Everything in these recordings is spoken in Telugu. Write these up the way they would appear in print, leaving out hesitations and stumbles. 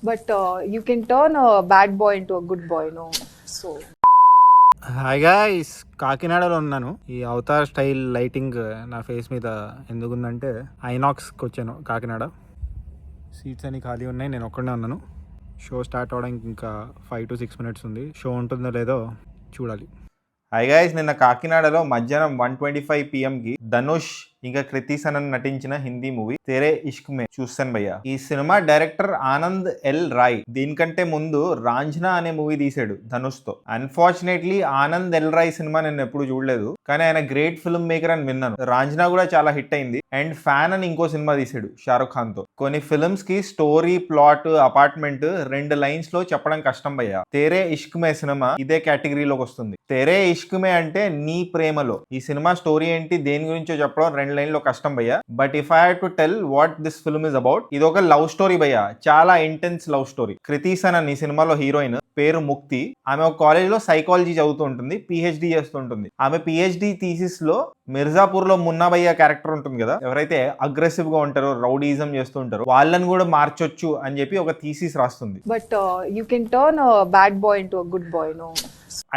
But you can turn a bad boy into a good boy, no? So. Hi guys, కాకినాడలో ఉన్నాను. ఈ అవతార్ స్టైల్ లైటింగ్ నా ఫేస్ మీద ఎందుకుందంటే ఐనాక్స్కి వచ్చాను కాకినాడ. సీట్స్ అన్ని ఖాళీ ఉన్నాయి, నేను ఒక్కడే ఉన్నాను. షో స్టార్ట్ అవడానికి ఇంకా 5 to 6 minutes ఉంది. షో ఉంటుందో లేదో చూడాలి. హాయ్ గైస్, నిన్న కాకినాడలో మధ్యాహ్నం 1:25 PM ధనుష్ ఇంకా కృతి సనన్ నటించిన హిందీ మూవీ తెరే ఇష్క్ మే చూస్తాను భయ్య. ఈ cinema director Anand L Rai దీనికంటే ముందు రాంఝనా అనే మూవీ తీసాడు ధనుష్ తో. Unfortunately Anand L Rai cinema నేను ఎప్పుడు చూడలేదు, కానీ ఆయన గ్రేట్ ఫిల్మ్ మేకర్ అని విన్నాను. రాంఝనా కూడా చాలా హిట్ అయింది. అండ్ ఫ్యాన్ అని ఇంకో సినిమా తీసాడు షారుఖ్ ఖాన్ తో. కొన్ని ఫిల్మ్స్ కి స్టోరీ, ప్లాట్, అపార్ట్మెంట్ 2 లైన్స్ లో చెప్పడం కష్టం భయ్య. తెరే ఇష్క్ మే సినిమా ఇదే కేటగిరీలోకి వస్తుంది. తెరే ఇష్క్ మే అంటే నీ ప్రేమలో. ఈ సినిమా స్టోరీ ఏంటి, దేని గురించో చెప్పడం 2 లైన్లో కష్టం భయ్య. But if I have to tell what this film is about, ఇది ఒక లవ్ స్టోరీ భయ్య. చాలా intense love story. Kriti Sanon ఈ సినిమాలో హీరోయిన్, పేరు ముక్తి. ఆమె ఒక కాలేజ్ లో సైకాలజీ చదువుతూ ఉంటుంది, పిహెచ్డి చేస్తుంటుంది. ఆమె పిహెచ్డి థీసిస్ లో మిర్జాపూర్ లో మున్నాభయ్య క్యారెక్టర్ ఉంటుంది కదా, ఎవరైతే అగ్రెసివ్ గా ఉంటారో, రౌడీజం చేస్తూ ఉంటారో, వాళ్ళని కూడా మార్చొచ్చు అని చెప్పి ఒక థీసిస్ రాస్తుంది. But you can turn a bad boy into a good boy, no?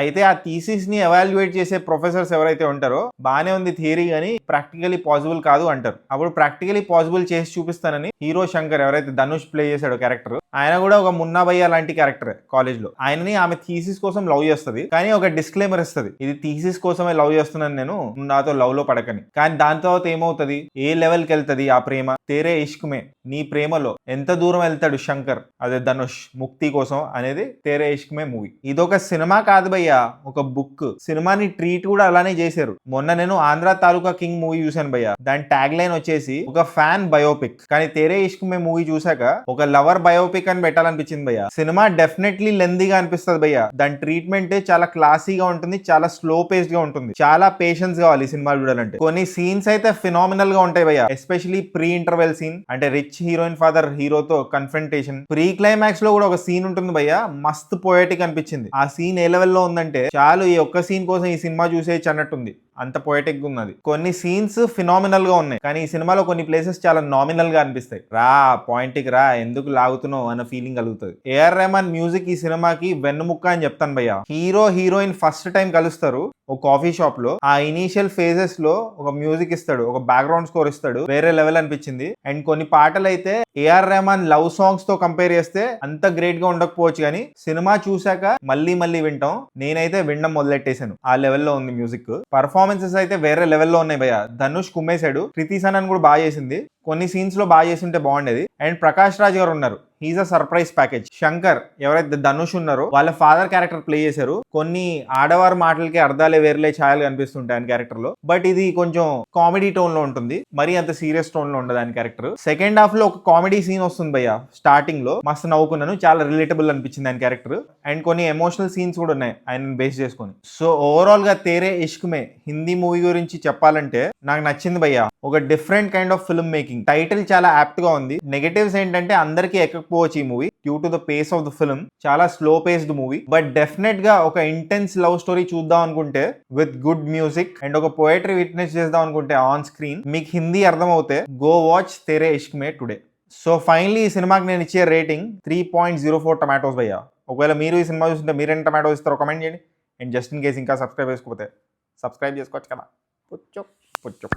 అయితే ఆ థీసిస్ ని ఎవాల్యుయేట్ చేసే ప్రొఫెసర్స్ ఎవరైతే ఉంటారో, బానే ఉంది థియరీ కానీ ప్రాక్టికలీ పాసిబుల్ కాదు అంటారు. అప్పుడు ప్రాక్టికలీ పాసిబుల్ చేసి చూపిస్తానని హీరో శంకర్, ఎవరైతే ధనుష్ ప్లే చేశాడో క్యారెక్టర్, ఆయన కూడా ఒక మున్నాభయ్య లాంటి క్యారెక్టర్ కాలేజ్ లో. ఆయనని ఆమె థీసిస్ కోసం లవ్ చేస్తుంది, కానీ ఒక డిస్క్లైమర్ ఇస్తుంది, ఇది థీసిస్ కోసమే లవ్ చేస్తున్నాను నేను, నాతో లవ్ లో పడకని. కానీ దాని తర్వాత ఏమవుతుంది, ఏ లెవెల్ కి వెళ్తుంది ఆ ప్రేమ. తేరే ఇష్క్ మే, నీ ప్రేమలో ఎంత దూరం వెళ్తాడు శంకర్, అదే ధనుష్, ముక్తి కోసం అనేది తేరే ఇష్క్ మే మూవీ. ఇదొక సినిమా కాదు భయ్య, ఒక బుక్. సినిమాని ట్రీట్ కూడా అలానే చేశారు. మొన్న నేను ఆంధ్ర తాలూకా కింగ్ మూవీ చూశాను భయ్య. దాని ట్యాగ్ లైన్ వచ్చేసి ఒక ఫ్యాన్ బయోపిక్. కానీ తేరే ఇష్క్ మే మూవీ చూసాక ఒక లవర్ బయోపిక్ అని పెట్టాలనిపించింది భయ్య. సినిమా డెఫినెట్లీ లెందీగా అనిపిస్తుంది భయ్య. దాని ట్రీట్మెంట్ చాలా క్లాసీగా ఉంటుంది, చాలా స్లో పేస్డ్ గా ఉంటుంది. చాలా పేషెన్స్ కావాలి ఈ సినిమా చూడాలంటే. కొన్ని సీన్స్ అయితే ఫినామినల్ గా ఉంటాయి భయ్య. ఎస్పెషలీ ప్రీ ఇంటర్వెల్ సీన్, అంటే రిచ్ హీరోయిన్ ఫాదర్ హీరోతో కన్ఫ్రంటేషన్. ప్రీ క్లైమాక్స్ లో కూడా ఒక సీన్ ఉంటుంది భయ్య, మస్త్ పోయటిక్ అనిపించింది. ఆ సీన్ ఏ లెవెల్లో ఉందంటే చాలు ఈ ఒక్క సీన్ కోసం ఈ సినిమా చూసేయచ్చు అన్నట్టుంది, అంత పొయటిక్ గా ఉన్నది. కొన్ని సీన్స్ ఫినామినల్ గా ఉన్నాయి, కానీ ఈ సినిమాలో కొన్ని ప్లేసెస్ చాలా నామినల్ గా అనిపిస్తాయి. రా పాయింట్ కి రా, ఎందుకు లాగుతున్నావు అన్న ఫీలింగ్ కలుగుతుంది. ఏఆర్ రెహమాన్ మ్యూజిక్ ఈ సినిమాకి వెన్నుముక్క అని చెప్తాను భయ్య. హీరో హీరోయిన్ ఫస్ట్ టైం కలుస్తారు ఒక కాఫీ షాప్ లో. ఆ ఇనీషియల్ ఫేజెస్ లో ఒక మ్యూజిక్ ఇస్తాడు, ఒక బ్యాక్గ్రౌండ్ స్కోర్ ఇస్తాడు, వేరే లెవెల్ అనిపించింది. అండ్ కొన్ని పాటలు అయితే ఏఆర్ రెహమాన్ లవ్ సాంగ్స్ తో కంపేర్ చేస్తే అంత గ్రేట్ గా ఉండకపోవచ్చు, కానీ సినిమా చూసాక మళ్ళీ మళ్ళీ వింటాం. నేనైతే వినడం మొదలెట్టేశాను, ఆ లెవెల్లో ఉంది మ్యూజిక్. పర్ఫార్మెన్సెస్ అయితే వేరే లెవెల్లో ఉన్నాయి భయ్య. ధనుష్ కుమ్మేశాడు, కృతి సనన్ కూడా బాగా చేసింది, కొన్ని సీన్స్ లో బాగా చేసి ఉంటే బాగుండేది. అండ్ ప్రకాష్ రాజ్ గారు ఉన్నారు, he's a surprise package. Shankar, ఎవరైతే ధనుష్ ఉన్నారో వాళ్ళ ఫాదర్ క్యారెక్టర్ ప్లే చేశారు. కొన్ని ఆడవారి మాటలకి అర్థాలే వేరేలే ఛాయలు కనిపిస్తుంటాయి ఆయన క్యారెక్టర్ లో. బట్ ఇది కొంచెం కామెడీ టోన్ లో ఉంటుంది, మరీ అంత సీరియస్ టోన్ లో ఉండదు ఆయన క్యారెక్టర్. సెకండ్ హాఫ్ లో ఒక కామెడీ సీన్ వస్తుంది భయ్య. స్టార్టింగ్ లో మస్తు నవ్వుకున్నాను, చాలా రిలేటబుల్ అనిపించింది ఆయన క్యారెక్టర్. అండ్ కొన్ని ఎమోషనల్ సీన్స్ కూడా ఉన్నాయి ఆయన బేస్ చేసుకొని. సో ఓవరాల్ గా తేరే ఇష్క్ మే హిందీ మూవీ గురించి చెప్పాలంటే నాకు నచ్చింది భయ్య. ఒక different kind of film making. Title చాలా యాప్ట్ గా ఉంది. నెగటివ్స్ ఏంటంటే అందరికీ ఎక్కకపోవచ్చు ఈ movie due to the pace of the film. చాలా slow paced movie, but definite గా ఒక ఇంటెన్స్ లవ్ స్టోరీ చూద్దాం అనుకుంటే విత్ గుడ్ మ్యూజిక్ అండ్ ఒక పోయట్రీ విట్నెస్ చేద్దాం అనుకుంటే ఆన్ స్క్రీన్, మీకు హిందీ అర్థం అవుతే go watch Tere Ishq Me today. So finally ఈ సినిమాకి నేను ఇచ్చే రేటింగ్ 3.04 టమాటోస్ భయ్య. ఒకవేళ మీరు ఈ సినిమా చూస్తుంటే మీరేం టమాటోస్ ఇస్తారో కామెంట్ చేయండి. అండ్ జస్ట్ ఇన్ కేస్ ఇంకా సబ్స్క్రైబ్ చేసుకోకపోతే సబ్స్క్రైబ్ చేసుకోవచ్చు కదా. పుచ్చు పుచ్చు.